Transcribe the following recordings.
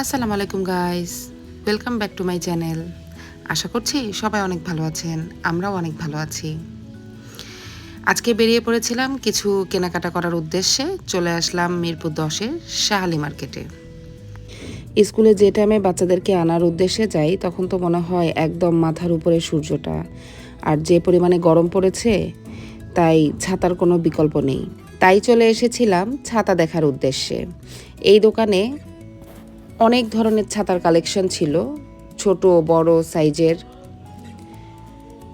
আসসালামু আলাইকুম guys, welcome back to my channel. আশা করছি সবাই অনেক ভালো আছেন, আমরাও অনেক ভালো আছি। আজকে বেরিয়ে পড়েছিলাম কিছু কেনাকাটা করার উদ্দেশ্যে। চলে আসলাম মিরপুর 10-এর শাহালি মার্কেটে। স্কুলে যে টাইমে বাচ্চাদেরকে আনার উদ্দেশ্যে যাই তখন তো মনে হয় একদম মাথার উপরে সূর্যটা, আর যে পরিমাণে গরম পড়েছে তাই ছাতার কোনো বিকল্প নেই। তাই চলে এসেছিলাম ছাতা দেখার উদ্দেশ্যে। এই দোকানে অনেক ধরনের ছাতার কালেকশন ছিল, ছোট বড় সাইজের।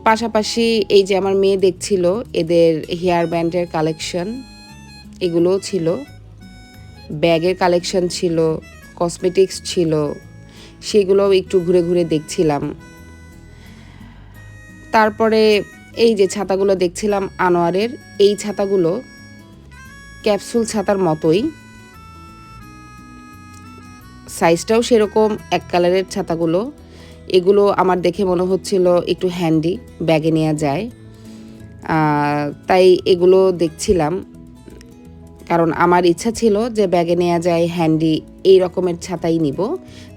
পাশাপাশি এই যে আমার মেয়ে দেখছিল এদের হেয়ার ব্যান্ডের কালেকশন, এগুলোও ছিল। ব্যাগের কালেকশন ছিল, কসমেটিক্স ছিল, সেগুলোও একটু ঘুরে ঘুরে দেখছিলাম। তারপরে এই যে ছাতাগুলো দেখছিলাম আনোয়ারের, এই ছাতাগুলো ক্যাপসুল ছাতার মতোই, সাইজটাও সেরকম, এক কালারের ছাতাগুলো। এগুলো আমার দেখে মনে হচ্ছিল একটু হ্যান্ডি, ব্যাগে নেওয়া যায়, তাই এগুলো দেখছিলাম। কারণ আমার ইচ্ছা ছিল যে ব্যাগে নেওয়া যায় হ্যান্ডি এই রকমের ছাতাই নিব।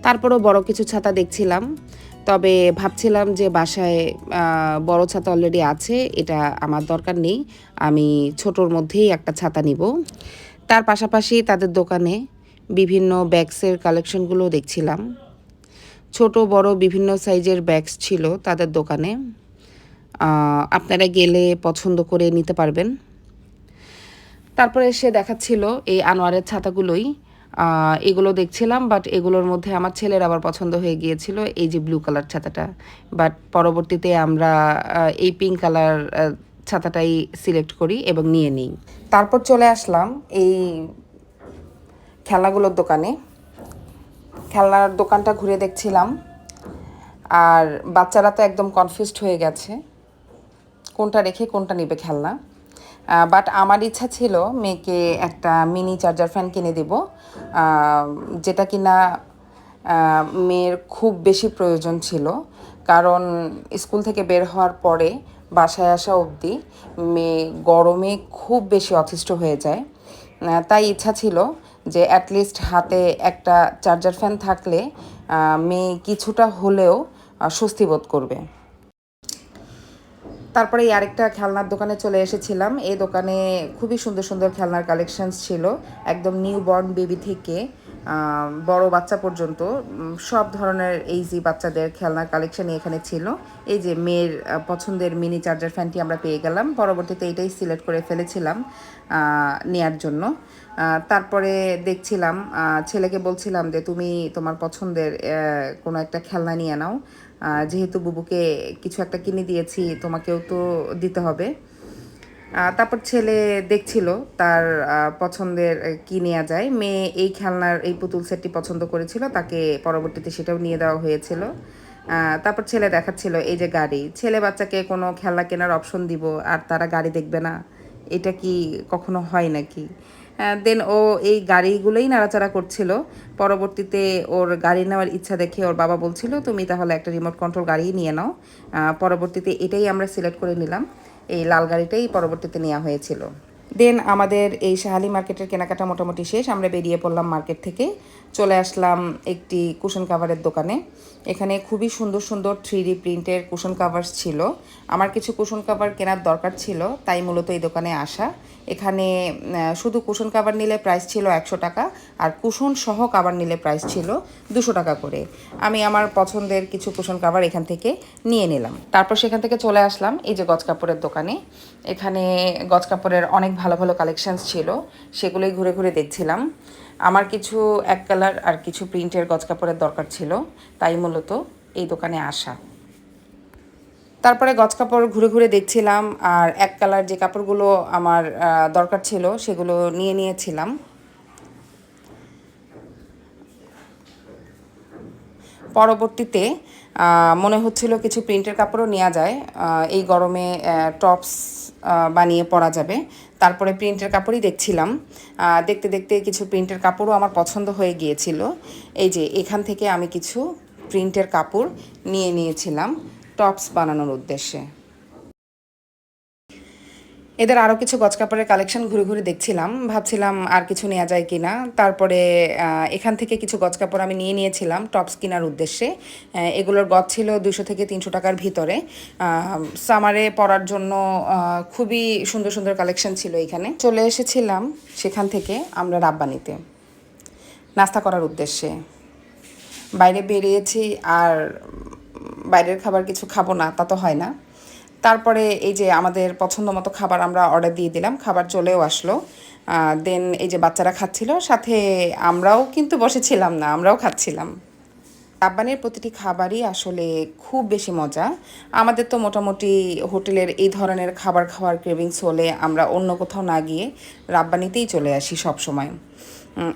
তারপরেও বড় কিছু ছাতা দেখছিলাম, তবে ভাবছিলাম যে বাসায় বড় ছাতা অলরেডি আছে, এটা আমার দরকার নেই, আমি ছোটোর মধ্যেই একটা ছাতা নিব। তার পাশাপাশি তাদের দোকানে বিভিন্ন ব্যাগসের কালেকশনগুলো দেখছিলাম। ছোট বড় বিভিন্ন সাইজের ব্যাগস ছিল তাদের দোকানে, আপনারা গেলে পছন্দ করে নিতে পারবেন। তারপরে সে দেখাচ্ছিল এই আনোয়ারের ছাতাগুলোই, এগুলো দেখছিলাম, বাট এগুলোর মধ্যে আমার ছেলের আবার পছন্দ হয়ে গিয়েছিল এই যে ব্লু কালার ছাতাটা। বাট পরবর্তীতে আমরা এই পিঙ্ক কালার ছাতাটাই সিলেক্ট করি এবং নিয়ে নিই। তারপর চলে আসলাম এই খেলনাগুলোর দোকানে। খেলনার দোকানটা ঘুরে দেখছিলাম, আর বাচ্চারা তো একদম কনফিউজড হয়ে গেছে কোনটা রেখে কোনটা নেবে খেলনা। বাট আমার ইচ্ছা ছিল মেয়েকে একটা মিনি চার্জার ফ্যান কিনে দেব, যেটা কিনা মেয়ের খুব বেশি প্রয়োজন ছিল। কারণ স্কুল থেকে বের হওয়ার পরে বাসায় আসা অবধি মেয়ে গরমে খুব বেশি অতিষ্ঠ হয়ে যায়। তাই ইচ্ছা ছিল যে অ্যাটলিস্ট হাতে একটা চার্জার ফ্যান থাকলে মেয়ে কিছুটা হলেও স্বস্তি বোধ করবে। তারপরে এই আরেকটা খেলনার দোকানে চলে এসেছিলাম। এই দোকানে খুবই সুন্দর সুন্দর খেলনার কালেকশনস ছিল, একদম নিউ বর্ন বেবি থেকে বড় বাচ্চা পর্যন্ত সব ধরনের এইজি বাচ্চাদের খেলনার কালেকশনই এখানে ছিল। এই যে মেয়ের পছন্দের মিনি চার্জার ফ্যানটি আমরা পেয়ে গেলাম, পরবর্তীতে এটাই সিলেক্ট করে ফেলেছিলাম নেয়ার জন্য। তারপরে দেখছিলাম, ছেলেকে বলছিলাম যে তুমি তোমার পছন্দের কোনো একটা খেলনা নিয়ে নাও, যেহেতু বুবুকে কিছু একটা কিনে দিয়েছি তোমাকেও তো দিতে হবে। তারপর ছেলে দেখছিল তার পছন্দের কি নেওয়া যায়। মেয়ে এই খেলনার এই পুতুল সেটটি পছন্দ করেছিল, তাকে পরবর্তীতে সেটাও নিয়ে দেওয়া হয়েছিল। তারপর ছেলে দেখাচ্ছিল এই যে গাড়ি, ছেলে বাচ্চাকে কোনো খেলনা কেনার অপশন দিব আর তারা গাড়ি দেখবে না, এটা কি কখনো হয় নাকি? দেন ও এই গাড়িগুলোই নাড়াচাড়া করছিল। পরবর্তীতে ওর গাড়ি নেওয়ার ইচ্ছা দেখে ওর বাবা বলছিল তুমি তাহলে একটা রিমোট কন্ট্রোল গাড়িই নিয়ে নাও। পরবর্তীতে এটাই আমরা সিলেক্ট করে নিলাম, এই লাল গাড়িটাই পরবর্তীতে নেওয়া হয়েছিল। দেন আমাদের এই শাহালি মার্কেটের কেনাকাটা মোটামুটি শেষ, আমরা বেরিয়ে পড়লাম মার্কেট থেকে। চলে আসলাম একটি কুশন কাভারের দোকানে। এখানে খুবই সুন্দর সুন্দর 3D প্রিন্টের কুশন কাভার্স ছিল। আমার কিছু কুশন কাভার কেনার দরকার ছিল, তাই মূলত এই দোকানে আসা। এখানে শুধু কুশন কাভার নিলে প্রাইস ছিল 100 টাকা, আর কুশন সহ কাভার নিলে প্রাইস ছিল 200 টাকা করে। আমি আমার পছন্দের কিছু কুশন কাভার এখান থেকে নিয়ে নিলাম। তারপর সেখান থেকে চলে আসলাম এই যে গজ কাপড়ের দোকানে। এখানে গজ কাপড়ের অনেক ভালো ভালো কালেকশানস ছিল, সেগুলোই ঘুরে ঘুরে দেখছিলাম। আমার কিছু এক কালার আর কিছু প্রিন্টের গজ কাপড়ের দরকার ছিল, তাই মূলত এই দোকানে আসা। তারপরে গজ কাপড় ঘুরে ঘুরে দেখছিলাম, আর এক কালার যে কাপড়গুলো আমার দরকার ছিল সেগুলো নিয়ে নিয়েছিলাম। পরবর্তীতে মনে হচ্ছিল কিছু প্রিন্টের কাপড়ও নেওয়া যায়, এই গরমে টপস বানিয়ে পরা যাবে। তারপরে প্রিন্টের কাপড়ই দেখছিলাম, দেখতে দেখতে কিছু প্রিন্টের কাপড়ও আমার পছন্দ হয়ে গিয়েছিল। এই যে এখান থেকে আমি কিছু প্রিন্টের কাপড় নিয়ে নিয়েছিলাম টপস বানানোর উদ্দেশ্যে। এদের আরও কিছু গজকাপড়ের কালেকশন ঘুরে ঘুরে দেখছিলাম, ভাবছিলাম আর কিছু নেওয়া যায় কি না। তারপরে এখান থেকে কিছু গজকাপড় আমি নিয়েছিলাম টপস কেনার উদ্দেশ্যে। এগুলোর গজ ছিল 200 থেকে 300 টাকার ভিতরে। সামারে পরার জন্য খুবই সুন্দর সুন্দর কালেকশন ছিল এখানে। চলে এসেছিলাম সেখান থেকে আমরা রাব্বানিতে নাস্তা করার উদ্দেশ্যে। বাইরে বেরিয়েছি, আর বাইরের খাবার কিছু খাবো না তা তো হয় না। তারপরে এই যে আমাদের পছন্দ মতো খাবার আমরা অর্ডার দিয়ে দিলাম, খাবার চলেও আসলো। দেন এই যে বাচ্চারা খাচ্ছিল, সাথে আমরাও কিন্তু বসেছিলাম না, আমরাও খাচ্ছিলাম। রাব্বানির প্রতিটি খাবারই আসলে খুব বেশি মজা। আমাদের তো মোটামুটি হোটেলের এই ধরনের খাবার খাওয়ার ক্রেভিংস হলে আমরা অন্য কোথাও না গিয়ে রাব্বানিতেই চলে আসি সব সময়।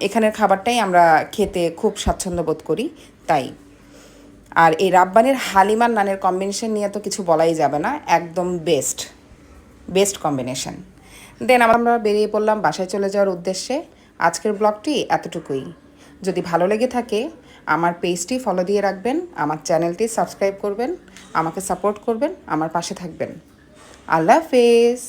এখানের খাবারটাই আমরা খেতে খুব স্বাচ্ছন্দ্য বোধ করি তাই। আর এই রাব্বানির হালিমার নানের কম্বিনেশন নিয়ে তো কিছু বলাই যাবে না, একদম বেস্ট বেস্ট কম্বিনেশন। দেন আমরা বেরিয়ে পড়লাম বাসায় চলে যাওয়ার উদ্দেশ্যে। আজকের ব্লগটি এতটুকুই। যদি ভালো লেগে থাকে আমার পেজটি ফলো দিয়ে রাখবেন, আমার চ্যানেলটি সাবস্ক্রাইব করবেন, আমাকে সাপোর্ট করবেন, আমার পাশে থাকবেন। আল্লাহ হাফেজ।